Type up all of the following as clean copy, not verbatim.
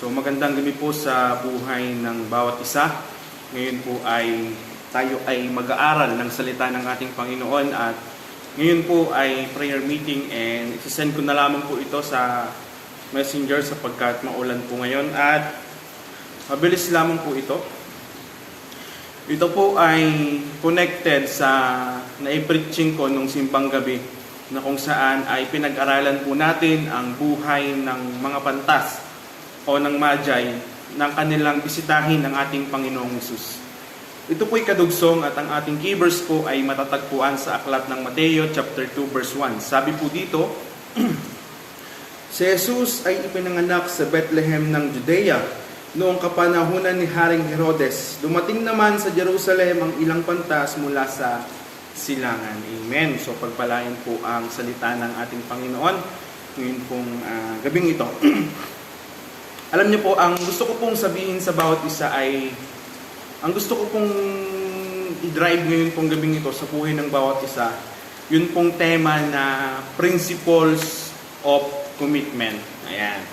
So magandang gabi po sa buhay ng bawat isa. Ngayon po ay tayo ay mag-aaral ng salita ng ating Panginoon at ngayon po ay prayer meeting and isasend ko na lamang po ito sa messenger sapagkat maulan po ngayon at mabilis lamang po ito. Ito po ay connected sa na-preaching ko nung simbang gabi na kung saan ay pinag-aralan po natin ang buhay ng mga pantas o ng Magi ng kanilang bisitahin ng ating Panginoong Hesus. Ito po'y kadugsong at ang ating key verse po ay matatagpuan sa aklat ng Mateo chapter 2 verse 1. Sabi po dito, si Jesus ay ipinanganak sa Bethlehem ng Judea noong kapanahunan ni Haring Herodes. Dumating naman sa Jerusalem ang ilang pantas mula sa silangan. Amen. So pagpalain po ang salita ng ating Panginoon ngayon pong gabing ito. Alam niyo po, ang gusto ko pong sabihin sa bawat isa ay, ang gusto ko pong i-drive ngayon pong gabing ito sa buhay ng bawat isa, yun pong tema na Principles of Commitment. Ayan.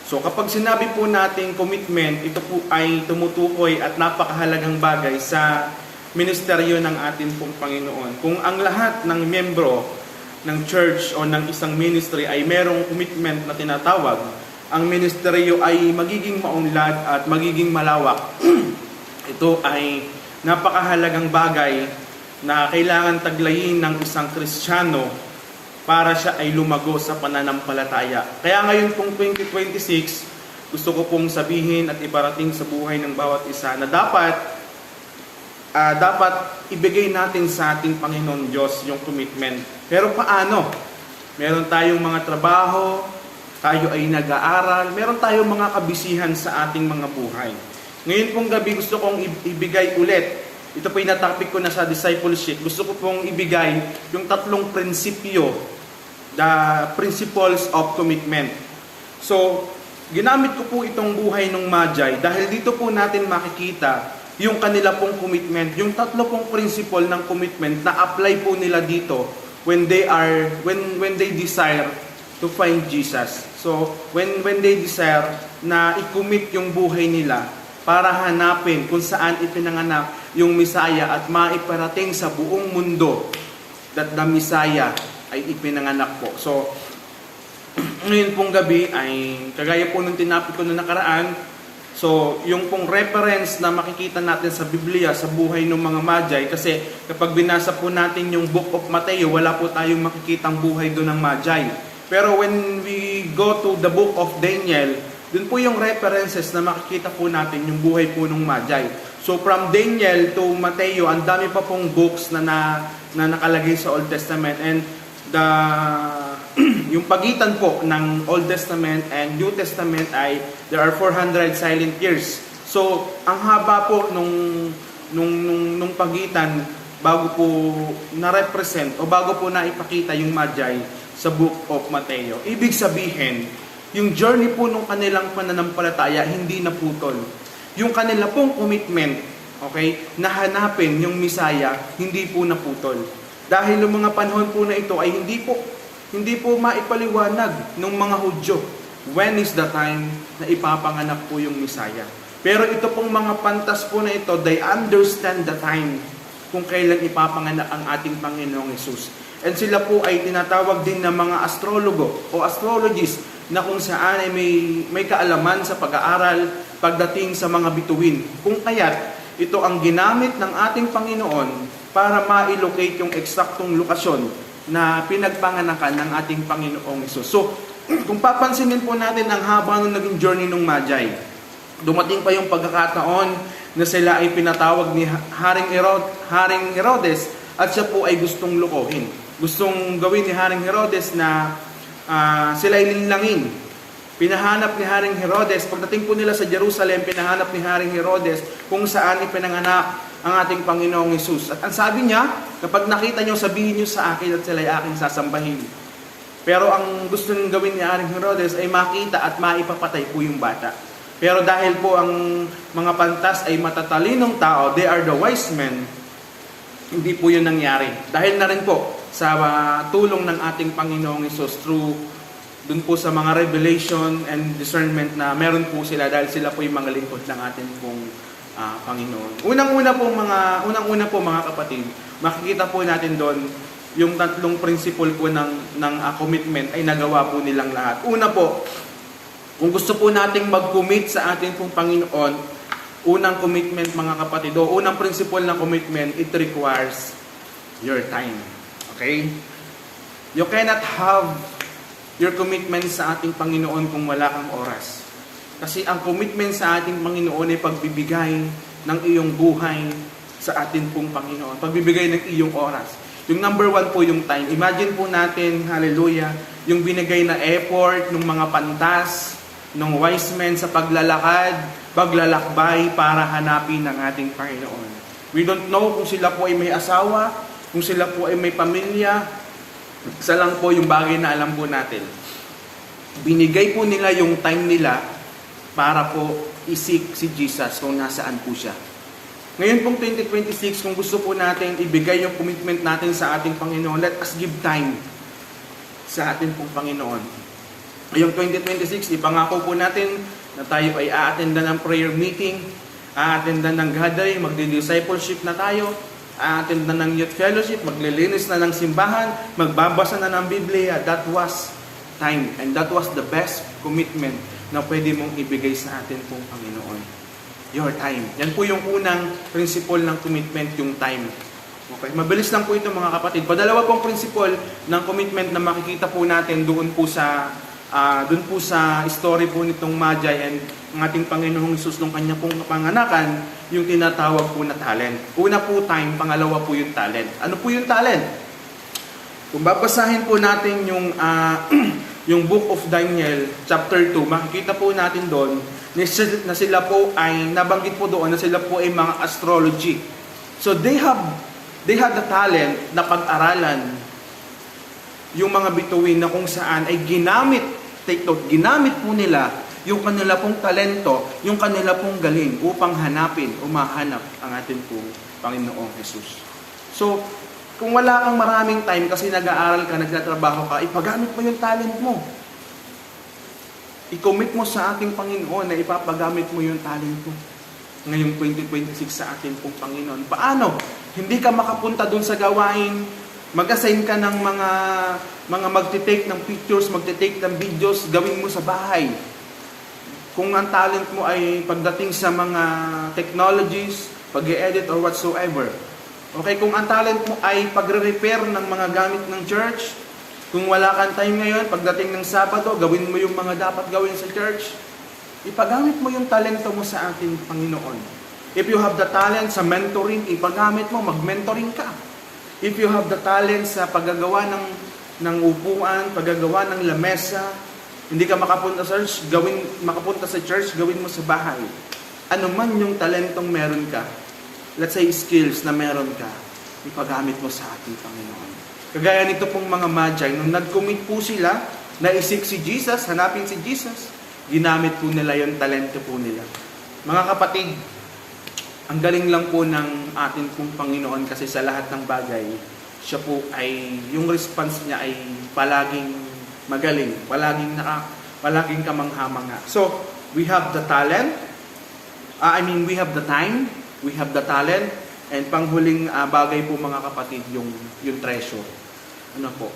So kapag sinabi po natin commitment, ito po ay tumutukoy at napakahalagang bagay sa ministeryo ng ating pong Panginoon. Kung ang lahat ng miyembro ng church o ng isang ministry ay merong commitment na tinatawag, ang ministeryo ay magiging maunlad at magiging malawak. Ito ay napakahalagang bagay na kailangan taglayin ng isang Kristiyano para siya ay lumago sa pananampalataya. Kaya ngayon pong 2026, gusto ko pong sabihin at iparating sa buhay ng bawat isa na dapat ibigay natin sa ating Panginoon Diyos yung commitment. Pero paano? Meron tayong mga trabaho, tayo ay nag-aaral, meron tayong mga kabisihan sa ating mga buhay. Ngayon pong gabi gusto kong ibigay ulit. Ito po yung na-topic ko na sa discipleship. Gusto ko pong ibigay yung tatlong prinsipyo, the principles of commitment. So, ginamit ko po itong buhay ng Magi dahil dito po natin makikita yung kanila pong commitment, yung tatlo pong principle ng commitment na apply po nila dito when they desire to find Jesus. So, when they desire na i-commit yung buhay nila para hanapin kung saan ipinanganak yung Messiah at maiparating sa buong mundo that the Messiah ay ipinanganak po. So, ngayon pong gabi ay kagaya po nung tinapik ko na nakaraan, so yung pong reference na makikita natin sa Biblia sa buhay ng mga Magi, kasi kapag binasa po natin yung Book of Mateo, wala po tayong makikitang buhay doon ng Magi. Pero when we go to the book of Daniel, dun po yung references na makikita po natin yung buhay po ng Magi. So from Daniel to Mateo, ang dami pa pong books na nakalagay sa Old Testament. And yung pagitan po ng Old Testament and New Testament ay there are 400 silent years. So ang haba po nung pagitan bago po na-represent o bago po naipakita yung Magi sa Book of Mateo. Ibig sabihin, yung journey po nung kanilang pananampalataya hindi naputol. Yung kanila pong commitment, okay, na hanapin yung Messiah, hindi po naputol. Dahil yung mga panahon po na ito ay hindi po maipaliwanag ng mga Hudyo. When is the time na ipapanganak po yung Messiah? Pero ito pong mga pantas po na ito, they understand the time kung kailan ipapanganak ang ating Panginoong Hesus. And sila po ay tinatawag din ng mga astrologo o astrologists na kung saan ay may kaalaman sa pag-aaral pagdating sa mga bituin. Kung kaya't ito ang ginamit ng ating Panginoon para ma-locate yung eksaktong lokasyon na pinagpanganakan ng ating Panginoong Hesus. So, kung papansinin po natin ang haba ng naging journey ng Magi, dumating pa yung pagkakataon na sila ay pinatawag ni Haring Herodes at siya po ay gustong lukohin. Gustong gawin ni Haring Herodes na sila ay linlangin. Pinahanap ni Haring Herodes, pagdating po nila sa Jerusalem, pinahanap ni Haring Herodes kung saan ipinanganak ang ating Panginoong Hesus. At ang sabi niya, kapag nakita niyo, sabihin niyo sa akin at sila ay aking sasambahin. Pero ang gusto niyong gawin ni Haring Herodes ay makita at maipapatay po yung bata. Pero dahil po ang mga pantas ay matatalinong tao, they are the wise men, hindi po yun nangyari. Dahil na rin po sa tulong ng ating Panginoong Hesus through dun po sa mga revelation and discernment na meron po sila dahil sila po yung mga lingkod ng atin pong Panginoon. Unang-una po mga kapatid, makikita po natin doon yung tatlong principle po ng commitment ay nagawa po nilang lahat. Una po, kung gusto po nating mag-commit sa atin pong Panginoon, unang commitment mga kapatid, o unang principle ng commitment, it requires your time. Okay? You cannot have your commitment sa ating Panginoon kung wala kang oras. Kasi ang commitment sa ating Panginoon ay pagbibigay ng iyong buhay sa ating pong Panginoon. Pagbibigay ng iyong oras. Yung number one po yung time. Imagine po natin, hallelujah, yung binigay na effort ng mga pantas, ng wise men sa paglalakad, paglalakbay para hanapin ng ating Panginoon. We don't know kung sila po ay may asawa, kung sila po ay may pamilya. Isa lang po yung bagay na alam po natin. Binigay po nila yung time nila para po isik si Jesus kung nasaan po siya. Ngayon pong 2026, kung gusto po natin ibigay yung commitment natin sa ating Panginoon, let us give time sa ating pong Panginoon. Ngayong 2026, ipangako po natin na tayo ay a-attendan ng prayer meeting, a-attendan ng gathering, magdi-discipleship na tayo, a-attendan ng youth fellowship, maglilinis na ng simbahan, magbabasa na ng Biblia. That was time and that was the best commitment na pwede mong ibigay sa atin pong Panginoon. Your time. Yan po yung unang principle ng commitment, yung time. Okay, mabilis lang po ito mga kapatid. Padalawa pong principle ng commitment na makikita po natin doon po sa story po nitong Magi and ng ating Panginoong Hesus nung kanya pong panganakan, yung tinatawag po na talent. Una po time, pangalawa po yung talent. Ano po yung talent? Kung babasahin po natin yung yung Book of Daniel, chapter 2, makikita po natin doon na sila po ay, nabanggit po doon na sila po ay mga astrology. So they have the talent na pag-aralan yung mga bituin na kung saan ay ginamit po nila yung kanila pong talento, yung kanila pong galing upang umahanap ang ating pong Panginoong Jesus. So, kung wala kang maraming time kasi nag-aaral ka, nagtatrabaho ka, ipagamit mo yung talent mo. I-commit mo sa ating Panginoon na ipapagamit mo yung talent mo ngayong 2026 sa ating pong Panginoon. Paano? Hindi ka makapunta dun sa gawain, mag-assign ka ng mga magte-take ng pictures, magte-take ng videos, gawin mo sa bahay. Kung ang talent mo ay pagdating sa mga technologies, pag-i-edit or whatsoever. Okay, kung ang talent mo ay pagre-repair ng mga gamit ng church, kung wala kang time ngayon, pagdating ng Sabado, gawin mo yung mga dapat gawin sa church, ipagamit mo yung talento mo sa ating Panginoon. If you have the talent sa mentoring, ipagamit mo, mag-mentoring ka. If you have the talent sa paggagawa ng upuan, paggagawa ng lamesa, hindi ka makapunta sa church, gawin mo sa bahay. Ano man yung talentong meron ka, let's say skills na meron ka, ipagamit mo sa ating Panginoon. Kagaya nito pong mga Magi, nung nag-commit po sila, naisik si Jesus, hanapin si Jesus, ginamit po nila yung talento po nila. Mga kapatid, ang galing lang po ng ating pong Panginoon kasi sa lahat ng bagay, siya po ay, yung response niya ay palaging magaling, palaging kamangha-mangha. So, we have the talent, we have the time, we have the talent, and panghuling bagay po mga kapatid, yung treasure. Ano po?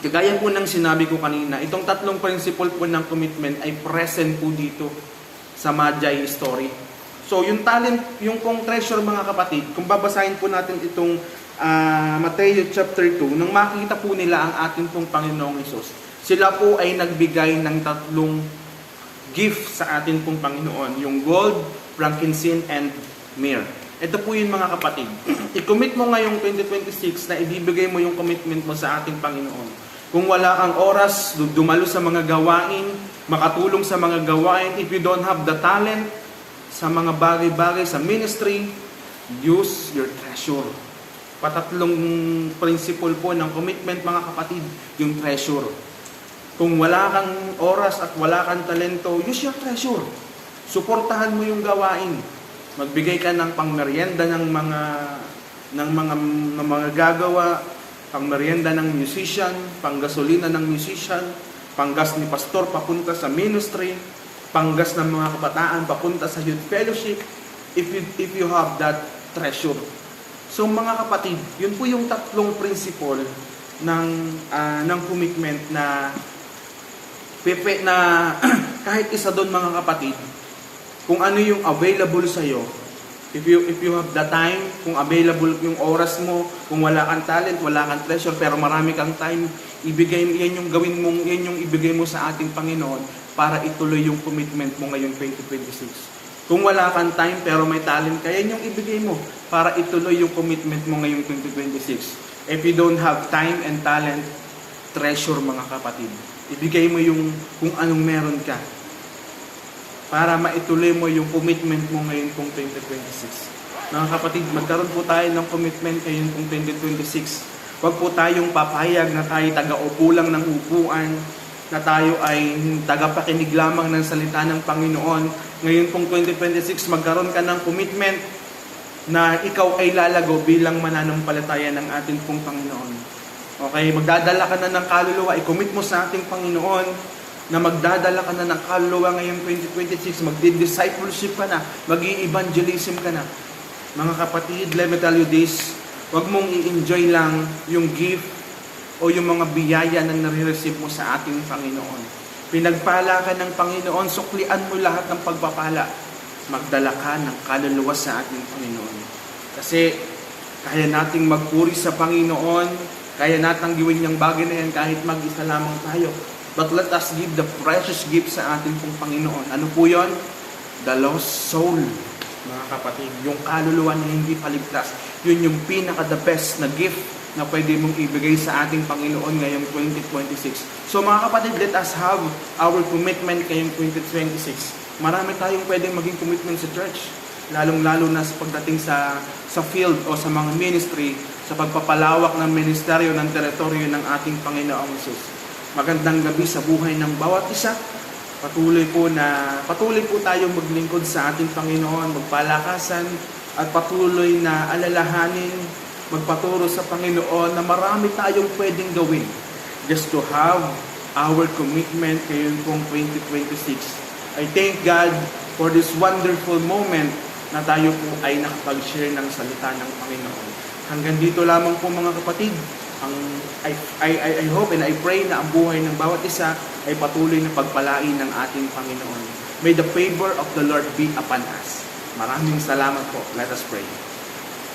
Kagaya po ng sinabi ko kanina, itong tatlong principle po ng commitment ay present po dito sa Magi story. So, yung talent, yung pong treasure mga kapatid, kung babasahin po natin itong Matthew chapter 2, nang makita po nila ang ating pong Panginoong Hesus, sila po ay nagbigay ng tatlong gift sa ating pong Panginoon, yung gold, frankincense, and myrrh. Ito po yun mga kapatid. I-commit mo ngayong 2026 na ibibigay mo yung commitment mo sa ating Panginoon. Kung wala kang oras, dumalo sa mga gawain, makatulong sa mga gawain, if you don't have the talent sa mga bagay-bagay sa ministry, use your treasure. Patatlong principle po ng commitment mga kapatid, yung treasure. Kung wala kang oras at wala kang talento, use your treasure. Suportahan mo yung gawain. Magbigay ka ng pangmeryenda ng mga gagawa, pangmeryenda ng musician, panggasolina ng musician, panggas ni pastor papunta sa ministry, panggas ng mga kabataan papunta sa youth fellowship, if you have that treasure. So mga kapatid, yun po yung tatlong principle ng commitment na kahit isa doon mga kapatid, kung ano yung available sa iyo, if you have the time, kung available yung oras mo, kung wala kang talent, wala kang treasure, pero marami kang time, yan yung ibigay mo sa ating Panginoon para ituloy yung commitment mo ngayong 2026. Kung wala kang time pero may talent ka, yan yung ibigay mo para ituloy yung commitment mo ngayong 2026. If you don't have time and talent, treasure mga kapatid. Ibigay mo yung kung anong meron ka para maituloy mo yung commitment mo ngayon kung 2026. Mga kapatid, magkaroon po tayo ng commitment ngayon kung 2026. Huwag po tayong papayag na tayo taga-upo lang ng upuan, na tayo ay tagapakinig lamang ng salita ng Panginoon. Ngayon pong 2026, magkaroon ka ng commitment na ikaw ay lalago bilang mananampalataya ng ating pong Panginoon. Okay, magdadala ka na ng kaluluwa, i-commit mo sa ating Panginoon na magdadala ka na ng kaluluwa ngayong 2026, magdi-discipleship ka na, mag-i-evangelism ka na. Mga kapatid, let me tell you this, huwag mong i-enjoy lang yung gift o yung mga biyaya na nare-receive mo sa ating Panginoon. Pinagpala ka ng Panginoon, suklian mo lahat ng pagpapala. Magdala ka ng kaluluwa sa ating Panginoon. Kasi kaya nating magpuri sa Panginoon, kaya nating gawin yung bagay na yan kahit mag-isa lamang tayo. But let us give the precious gift sa ating pong Panginoon. Ano po yun? The lost soul, mga kapatid. Yung kaluluwa na hindi paligtas. Yun yung pinaka-the best na gift na pwede mong ibigay sa ating Panginoon ngayong 2026. So mga kapatid, let us have our commitment ngayong 2026. Marami tayong pwedeng maging commitment sa church. Lalong-lalo na sa pagdating sa field o sa mga ministry, sa pagpapalawak ng ministeryo ng teritoryo ng ating Panginoong Jesus. Magandang gabi sa buhay ng bawat isa. Patuloy po tayong maglingkod sa ating Panginoon, magpalakasan at patuloy na alalahanin, magpaturo sa Panginoon na marami tayong pwedeng gawin just to have our commitment ngayon pong 2026. I thank God for this wonderful moment na tayo po ay nakapag-share ng salita ng Panginoon. Hanggang dito lamang po mga kapatid. I hope and I pray na ang buhay ng bawat isa ay patuloy na pagpalain ng ating Panginoon. May the favor of the Lord be upon us. Maraming salamat po. Let us pray.